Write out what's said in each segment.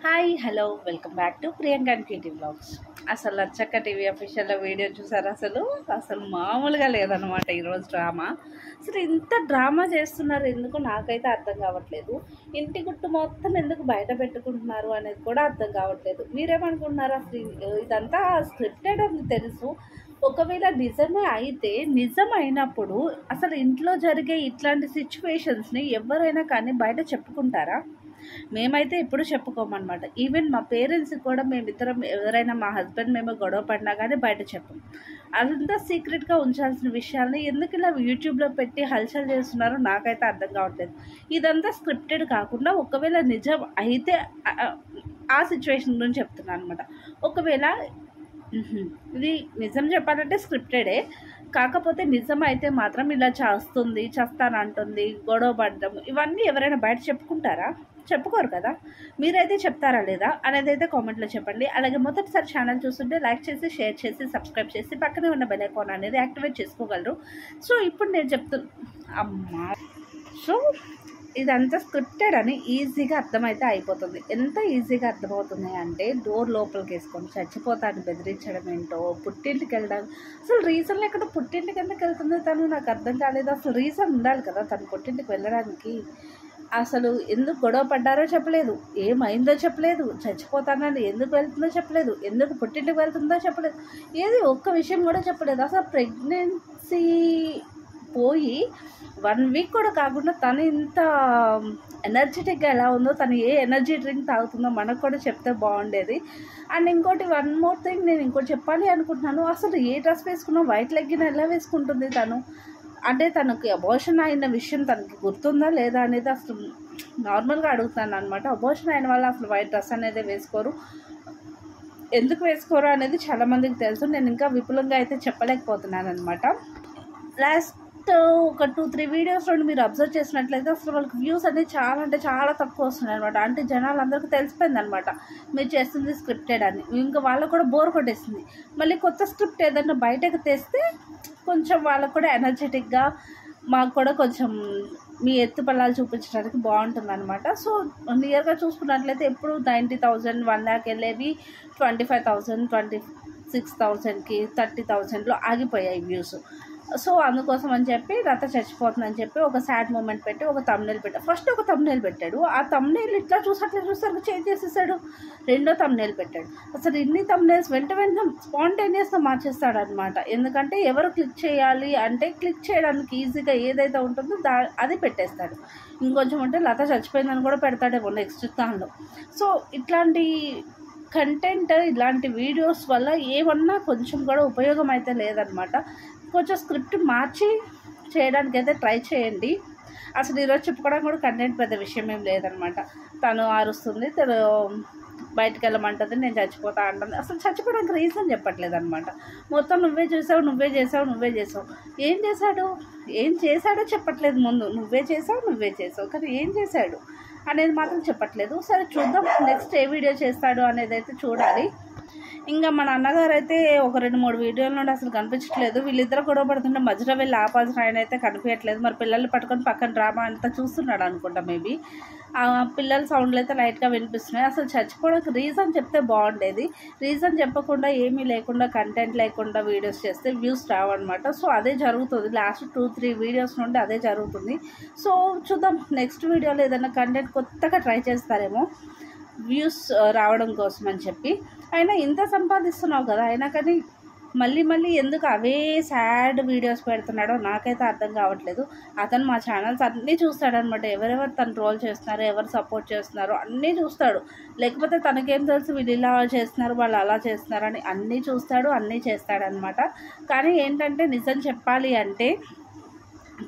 Hi hello welcome back to Priyanka and cutie blogs. అసలు Lachakka TV official video చూసారు. అసలు మామూలుగా లేదనమాట ఈరోజు డ్రామా. అసలు ఇంత డ్రామా చేస్తున్నారు ఎందుకు నాకైతే అర్థం కావట్లేదు. ఇంటి గుట్టు మొత్తం ఎందుకు బయట పెట్టుకుంటున్నారు అనేది కూడా అర్థం కావట్లేదు. మీరేమనుకుంటున్నారు? అసలు ఇదంతా స్క్రిప్టెడ్ అని తెలుసు. ఒకవేళ నిజమే అయితే నిజం అయినప్పుడు అసలు ఇంట్లో జరిగే ఇట్లాంటి సిచ్యువేషన్స్ని ఎవరైనా కానీ బయట చెప్పుకుంటారా? మేమైతే ఎప్పుడు చెప్పుకోమన్నమాట. ఈవెన్ మా పేరెంట్స్కి కూడా మేమిద్దరం ఎవరైనా మా హస్బెండ్ మేము గొడవ పడినా కానీ బయట చెప్పం. అదంతా సీక్రెట్గా ఉంచాల్సిన విషయాల్ని ఎందుకు ఇలా యూట్యూబ్లో పెట్టి హల్చల్ చేస్తున్నారో నాకైతే అర్థం కావట్లేదు. ఇదంతా స్క్రిప్టెడ్ కాకుండా ఒకవేళ నిజం అయితే ఆ సిచ్యువేషన్ గురించి చెప్తున్నాను అనమాట. ఒకవేళ ఇది నిజం చెప్పాలంటే స్క్రిప్టెడే, కాకపోతే నిజం అయితే మాత్రం ఇలా చేస్తుంది, చేస్తానంటుంది, గొడవ పడడం ఇవన్నీ ఎవరైనా బయట చెప్పుకుంటారా? చెప్పుకోరు కదా. మీరైతే చెప్తారా లేదా అనేది అయితే కామెంట్లో చెప్పండి. అలాగే మొదటిసారి ఛానల్ చూస్తుంటే లైక్ చేసి, షేర్ చేసి, సబ్స్క్రైబ్ చేసి పక్కనే ఉన్న బెల్ ఐకాన్ అనేది యాక్టివేట్ చేసుకోగలరు. సో ఇప్పుడు నేను అమ్మా ఇదంతా స్క్రిప్టెడ్ అని ఈజీగా అర్థమైతే అయిపోతుంది. ఎంత ఈజీగా అర్థమవుతుంది అంటే డోర్ లోపలికి వేసుకొని చచ్చిపోతాను బెదిరించడం ఏంటో, పుట్టింటికి వెళ్ళడం. అసలు రీజన్ లేకుండా పుట్టింటికి ఎందుకు వెళ్తుందో తను నాకు అర్థం కాలేదు. అసలు రీజన్ ఉండాలి కదా తను పుట్టింటికి వెళ్ళడానికి. అసలు ఎందుకు గొడవ పడ్డారో చెప్పలేదు, ఏమైందో చెప్పలేదు, చచ్చిపోతానని ఎందుకు వెళ్తుందో చెప్పలేదు, ఎందుకు పుట్టింటికి వెళ్తుందో చెప్పలేదు, ఏది ఒక్క విషయం కూడా చెప్పలేదు. అసలు ప్రెగ్నెన్సీ పోయి 1 వీక్ కూడా కాకుండా తను ఇంత ఎనర్జెటిక్గా ఎలా ఉందో, తను ఏ ఎనర్జీ డ్రింక్ తాగుతుందో మనకు కూడా చెప్తే బాగుండేది. అండ్ ఇంకోటి వన్ మోర్ థింగ్ నేను ఇంకోటి చెప్పాలి అనుకుంటున్నాను. అసలు ఏ డ్రెస్ వేసుకున్నా వైట్ లెగ్గిన్ ఎలా వేసుకుంటుంది తను? అంటే తనకి అబోర్షన్ అయిన విషయం తనకి గుర్తుందా లేదా అనేది అసలు నార్మల్గా అడుగుతాను అనమాట. అబోర్షన్ అయిన వాళ్ళు అసలు వైట్ డ్రెస్ అనేది వేసుకోరు. ఎందుకు వేసుకోరు అనేది చాలామందికి తెలుసు. నేను ఇంకా విపులంగా అయితే చెప్పలేకపోతున్నాను అనమాట. లాస్ట్ ఒక 2-3 వీడియోస్ నుండి మీరు అబ్జర్వ్ చేసినట్లయితే అసలు వాళ్ళకి వ్యూస్ అనేది చాలా అంటే చాలా తక్కువ వస్తున్నాయి అనమాట. అంటే జనాలు అందరికీ తెలిసిపోయింది అనమాట మీరు చేస్తుంది స్క్రిప్టెడ్ అని. ఇంకా వాళ్ళకు కూడా బోర్ కొట్టేసింది. మళ్ళీ కొత్త స్క్రిప్ట్ ఏదైనా బయటకు తెస్తే కొంచెం వాళ్ళకు కూడా ఎనర్జెటిక్గా, మాకు కూడా కొంచెం మీ ఎత్తుపల్లాలు చూపించడానికి బాగుంటుంది అనమాట. సో నియర్గా చూసుకున్నట్లయితే ఎప్పుడు 90,000 1 lakh వెళ్ళేవి 25,000 26,000కి 30,000లో ఆగిపోయాయి వ్యూస్. సో అందుకోసం అని చెప్పి రత చచ్చిపోతుందని చెప్పి ఒక సాడ్ మూమెంట్ పెట్టి ఒక థంబ్నెయిల్ పెట్టాడు. ఫస్ట్ ఒక థంబ్నెయిల్ పెట్టాడు, ఆ థంబ్నెయిల్ ఇట్లా చూసారు చేంజ్ చేసేసాడు. రెండో థంబ్నెయిల్ పెట్టాడు. అసలు ఇన్ని థంబ్నెయిల్స్ వెంట స్పాంటేనియస్గా మార్చేస్తాడు అనమాట. ఎందుకంటే ఎవరు క్లిక్ చేయాలి అంటే క్లిక్ చేయడానికి ఈజీగా ఏదైతే ఉంటుందో అది పెట్టేస్తాడు. ఇంకొంచెం ఉంటే లత చచ్చిపోయిందని కూడా పెడతాడేమో నెక్స్ట్ దానిలో. సో ఇట్లాంటి కంటెంట్, ఇలాంటి వీడియోస్ వల్ల ఏమన్నా కొంచెం కూడా ఉపయోగం అయితే లేదనమాట. కొంచెం స్క్రిప్ట్ మార్చి చేయడానికి అయితే ట్రై చేయండి. అసలు ఈరోజు చెప్పుకోవడానికి కూడా కంటెంట్ పెద్ద విషయం ఏం లేదనమాట. తను అరుస్తుంది, తను బయటకు వెళ్ళమంటుంది, నేను చచ్చిపోతా అంటుంది. అసలు చచ్చిపోవడానికి రీజన్ చెప్పట్లేదు అనమాట. మొత్తం నువ్వే చేసావు. ఏం చేశాడో చెప్పట్లేదు. ముందు నువ్వే చేసావు కానీ ఏం చేశాడు అనేది మాత్రం చెప్పట్లేదు. సరే చూద్దాం నెక్స్ట్ ఏ వీడియో చేస్తాడు అనేది అయితే చూడాలి. ఇంకా మన అన్నగారు అయితే ఒక 2-3 వీడియోల నుండి అసలు కనిపించట్లేదు. వీళ్ళిద్దరు గొడవ పడుతుంటే మధ్యలో వెళ్ళి ఆపాల్సిన ఆయన అయితే కనిపించట్లేదు. మరి పిల్లల్ని పట్టుకొని పక్కన డ్రామా అంతా చూస్తున్నాడు అనుకుంటా. మేబీ ఆ పిల్లల సౌండ్లు అయితే లైట్గా వినిపిస్తున్నాయి. అసలు చచ్చిపోవడానికి రీజన్ చెప్తే బాగుండేది. రీజన్ చెప్పకుండా ఏమీ లేకుండా కంటెంట్ లేకుండా వీడియోస్ చేస్తే వ్యూస్ రావన్నమాట. సో అదే జరుగుతుంది. లాస్ట్ 2-3 వీడియోస్ నుండి అదే జరుగుతుంది. సో చూద్దాం నెక్స్ట్ వీడియోలో ఏదైనా కంటెంట్ కొత్తగా ట్రై చేస్తారేమో వ్యూస్ రావడం కోసం అని చెప్పి. అయినా ఇంత సంపాదిస్తున్నావు కదా, అయినా కానీ మళ్ళీ ఎందుకు అవే సాడ్ వీడియోస్ పెడుతున్నాడో నాకైతే అర్థం కావట్లేదు. అతను మా ఛానల్స్ అన్నీ చూస్తాడనమాట. ఎవరెవరు తను ట్రోల్ చేస్తున్నారు, ఎవరు సపోర్ట్ చేస్తున్నారు అన్నీ చూస్తాడు. లేకపోతే తనకేం తెలుసు వీళ్ళు ఇలా చేస్తున్నారు, వాళ్ళు అలా చేస్తున్నారు అని అన్నీ చూస్తాడు, అన్నీ చేస్తాడనమాట. కానీ ఏంటంటే నిజం చెప్పాలి అంటే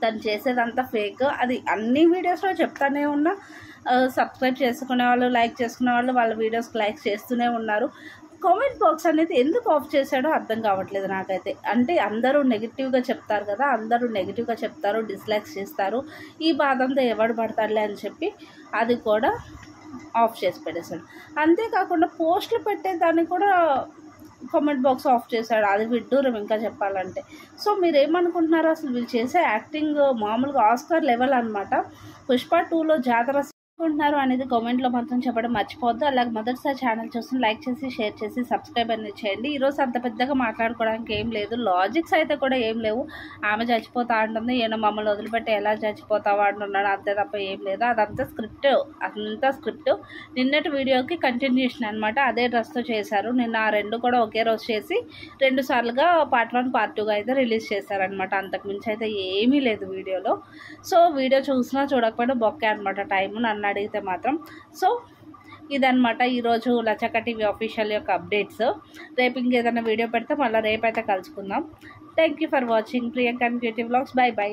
తను చేసేదంతా ఫేక్. అది అన్ని వీడియోస్లో చెప్తానే ఉన్నా. సబ్స్క్రైబ్ చేసుకునే వాళ్ళు, లైక్ చేసుకునే వాళ్ళు వాళ్ళ వీడియోస్కి లైక్ చేస్తూనే ఉన్నారు. కామెంట్ బాక్స్ అనేది ఎందుకు ఆఫ్ చేశాడో అర్థం కావట్లేదు నాకైతే. అంటే అందరూ నెగిటివ్గా చెప్తారు కదా, అందరూ నెగిటివ్గా చెప్తారు, డిస్లైక్స్ చేస్తారు. ఈ బాధ అంతా ఎవడు పడతాడులే అని చెప్పి అది కూడా ఆఫ్ చేసి పెట్టేశాడు. అంతేకాకుండా పోస్టులు పెట్టేదాన్ని కూడా కామెంట్ బాక్స్ ఆఫ్ చేశాడు. అది విడ్డూరం ఇంకా చెప్పాలంటే. సో మీరు ఏమనుకుంటున్నారు? అసలు వీళ్ళు చేసే యాక్టింగ్ మామూలుగా ఆస్కార్ లెవెల్ అనమాట. పుష్ప 2లో జాతర అనుకుంటున్నారు అనేది కామెంట్లో మాత్రం చెప్పడం మర్చిపోవద్దు. అలాగే మొదటిసారి ఛానల్ చూసి లైక్ చేసి షేర్ చేసి సబ్స్క్రైబ్ అనేది చేయండి. ఈరోజు అంత పెద్దగా మాట్లాడుకోవడానికి ఏం లేదు, లాజిక్స్ అయితే కూడా ఏం లేవు. ఆమె చచ్చిపోతా అంటుంది, ఈయన మమ్మల్ని వదిలిపెట్టి ఎలా చచ్చిపోతావా అంటున్నాడు, అంతే తప్ప ఏం లేదు. అదంతా స్క్రిప్ట్. నిన్నటి వీడియోకి కంటిన్యూషన్ అనమాట. అదే డ్రెస్తో చేశారు. నిన్న ఆ రెండు కూడా ఒకే రోజు చేసి 2 సార్లుగా పార్ట్ 1 పార్ట్ 2గా అయితే రిలీజ్ చేశారనమాట. అంతకుమించి అయితే ఏమీ లేదు వీడియోలో. సో వీడియో చూసినా చూడకపోయినా బొక్కే అనమాట టైం నన్ను అడిగితే మాత్రం. సో ఇదనమాట ఈరోజు లచ్చక్క టీవీ ఆఫీషియల్ యొక్క అప్డేట్స్. రేపు ఇంకేదైనా వీడియో పెడితే మళ్ళీ రేపైతే కలుసుకుందాం. Thank you for watching Priyanka creative vlogs. By.